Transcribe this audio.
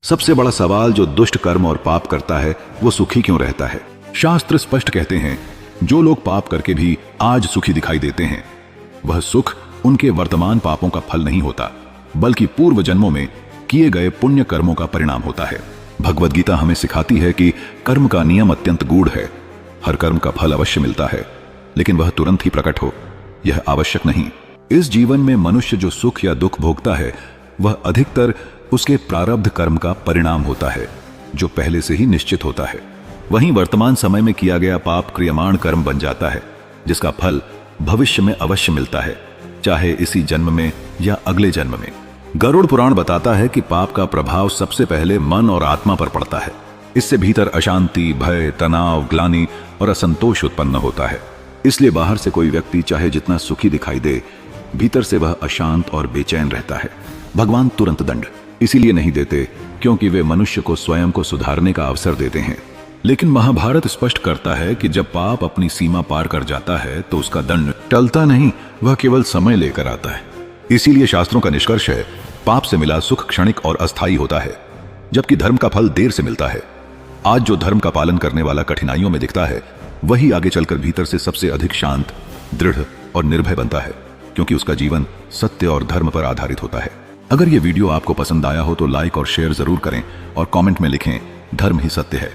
सबसे बड़ा सवाल जो दुष्ट कर्म और पाप करता है वो सुखी क्यों रहता है। शास्त्र स्पष्ट कहते हैं जो लोग पाप करके भी आज सुखी दिखाई देते हैं वह सुख उनके वर्तमान पापों का फल नहीं होता बल्कि पूर्व जन्मों में किए गए पुण्य कर्मों का परिणाम होता है। भगवद गीता हमें सिखाती है कि कर्म का नियम अत्यंत गूढ़ है। हर कर्म का फल अवश्य मिलता है लेकिन वह तुरंत ही प्रकट हो यह आवश्यक नहीं। इस जीवन में मनुष्य जो सुख या दुख भोगता है वह अधिकतर उसके प्रारब्ध कर्म का परिणाम होता है जो पहले से ही निश्चित होता है। वहीं वर्तमान समय में किया गया पाप क्रियमाण कर्म बन जाता है जिसका फल भविष्य में अवश्य मिलता है, चाहे इसी जन्म में या अगले जन्म में। गरुड़ पुराण बताता है कि पाप का प्रभाव सबसे पहले मन और आत्मा पर पड़ता है। इससे भीतर अशांति, भय, तनाव, ग्लानि और असंतोष उत्पन्न होता है। इसलिए बाहर से कोई व्यक्ति चाहे जितना सुखी दिखाई दे, भीतर से वह अशांत और बेचैन रहता है। भगवान तुरंत दंड इसीलिए नहीं देते क्योंकि वे मनुष्य को स्वयं को सुधारने का अवसर देते हैं। लेकिन महाभारत स्पष्ट करता है कि जब पाप अपनी सीमा पार कर जाता है तो उसका दंड टलता नहीं, वह केवल समय लेकर आता है। इसीलिए शास्त्रों का निष्कर्ष है पाप से मिला सुख क्षणिक और अस्थायी होता है जबकि धर्म का फल देर से मिलता है। आज जो धर्म का पालन करने वाला कठिनाइयों में दिखता है वही आगे चलकर भीतर से सबसे अधिक शांत, दृढ़ और निर्भय बनता है क्योंकि उसका जीवन सत्य और धर्म पर आधारित होता है। अगर ये वीडियो आपको पसंद आया हो तो लाइक और शेयर जरूर करें और कमेंट में लिखें धर्म ही सत्य है।